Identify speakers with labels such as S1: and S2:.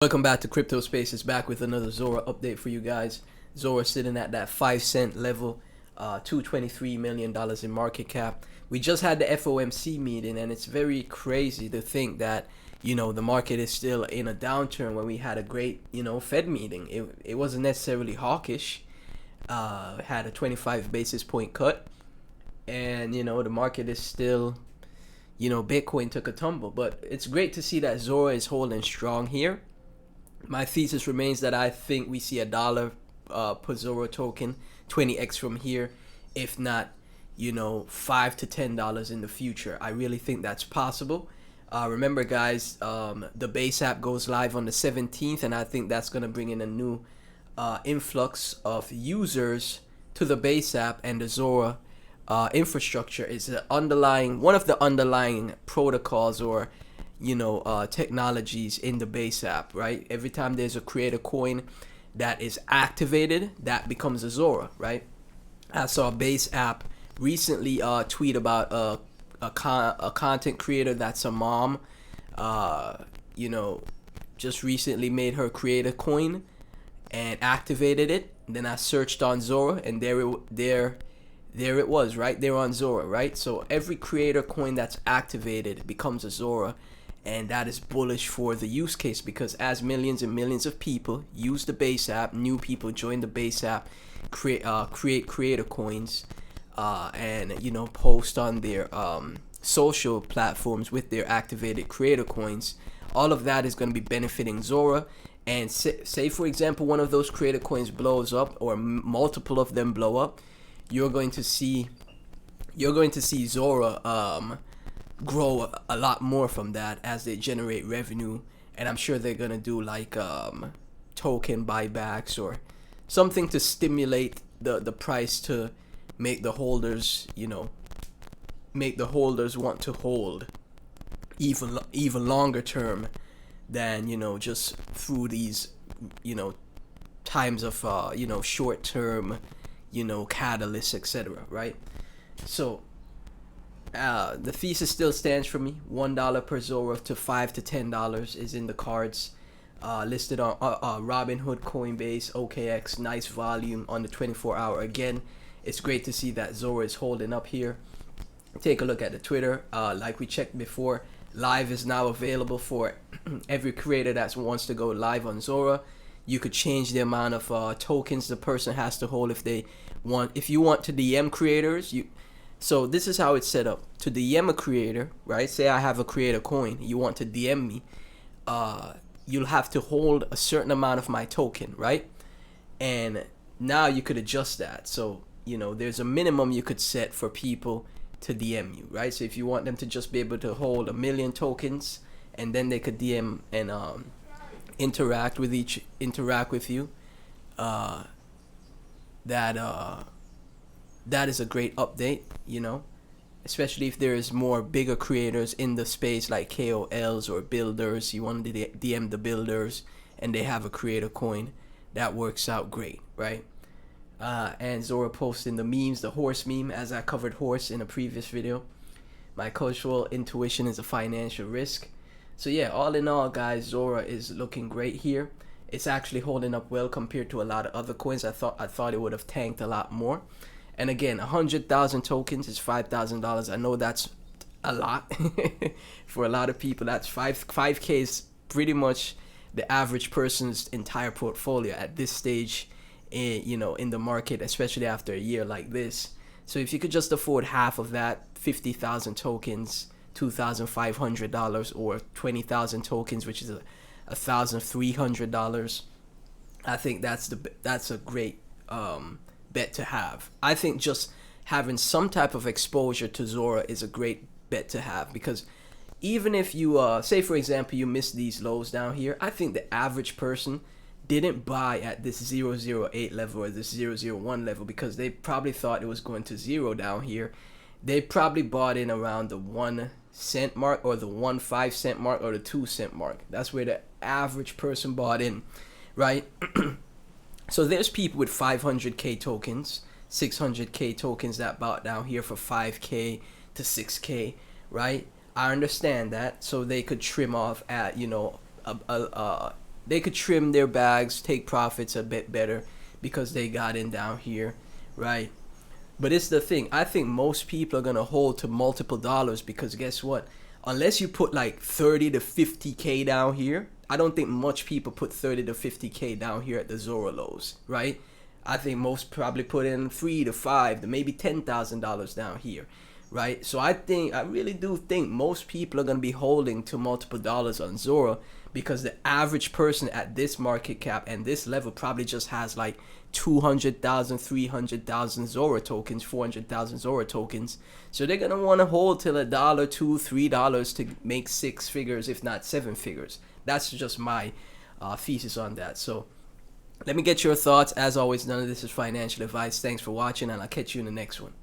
S1: Welcome back to Crypto Spaces, back with another Zora update for you guys. Zora sitting at that 5 cent level, $223 million in market cap. We just had the FOMC meeting, and it's very crazy to think that, the market is still in a downturn when we had a great, Fed meeting. It wasn't necessarily hawkish, had a 25 basis point cut, and, the market is still, Bitcoin took a tumble. But it's great to see that Zora is holding strong here. My thesis remains that I think we see $1 per Zora token 20x from here, if not, $5 to $10 in the future. I really think that's possible. Remember, guys, the base app goes live on the 17th, and I think that's going to bring in a new influx of users to the base app, and the Zora infrastructure is one of the underlying protocols or technologies in the base app, right? Every time there's a creator coin that is activated, that becomes a Zora, right? I saw a base app recently tweet about a content creator that's a mom, just recently made her creator coin and activated it. And then I searched on Zora, and there it was, right? They're on Zora, right? So every creator coin that's activated becomes a Zora. And that is bullish for the use case, because as millions and millions of people use the base app, new people join the base app, create creator coins, and post on their social platforms with their activated creator coins. All of that is going to be benefiting Zora. And say for example, one of those creator coins blows up, or multiple of them blow up, you're going to see Zora grow a lot more from that as they generate revenue. And I'm sure they're gonna do like token buybacks or something to stimulate the price to make the holders want to hold even longer term than just through these times of short term catalysts, etc., right? So the thesis still stands for me. $1 per Zora to $5 to $10 is in the cards. Listed on Robinhood, Coinbase, OKX. Nice volume on the 24-hour. Again, it's great to see that Zora is holding up here. Take a look at the Twitter. Like we checked before, live is now available for every creator that wants to go live on Zora. You could change the amount of tokens the person has to hold if they want. If you want to DM creators, so this is how it's set up. To DM a creator, right? Say I have a creator coin. You want to DM me. You'll have to hold a certain amount of my token, right? And now you could adjust that. So, there's a minimum you could set for people to DM you, right? So if you want them to just be able to hold 1 million tokens, and then they could DM and interact with you, that is a great update, especially if there is more bigger creators in the space like KOLs or builders. You want to DM the builders and they have a creator coin. That works out great, right? And Zora posting the memes, the horse meme, as I covered horse in a previous video. My cultural intuition is a financial risk. So yeah, all in all, guys, Zora is looking great here. It's actually holding up well compared to a lot of other coins. I thought it would have tanked a lot more. And again, 100,000 tokens is $5,000. I know that's a lot for a lot of people. That's 5K is pretty much the average person's entire portfolio at this stage, in the market, especially after a year like this. So if you could just afford half of that, 50,000 tokens, $2,500, or 20,000 tokens, which is $1,300, I think that's a great bet to have. I think just having some type of exposure to Zora is a great bet to have, because even if you say for example you miss these lows down here, I think the average person didn't buy at this 008 level or this 001 level because they probably thought it was going to zero down here. They probably bought in around the 1 cent mark, or the 1 cent mark, or the 2 cent mark. That's where the average person bought in, right? So there's people with 500k tokens, 600k tokens that bought down here for 5k to 6k, right? I understand that, so they could trim off at they could trim their bags, take profits a bit better because they got in down here, right? But it's the thing. I think most people are gonna hold to multiple dollars because guess what? Unless you put like 30 to 50K down here, I don't think much people put 30 to 50K down here at the Zora lows, right? I think most probably put in 3 to 5 to maybe $10,000 down here, right? So I really do think most people are gonna be holding to multiple dollars on Zora because the average person at this market cap and this level probably just has like 200,000, 300,000 Zora tokens, 400,000 Zora tokens. So they're gonna want to hold till $1, $2, $3 to make 6 figures, if not 7 figures. That's just my thesis on that. So let me get your thoughts. As always, none of this is financial advice. Thanks for watching, and I'll catch you in the next one.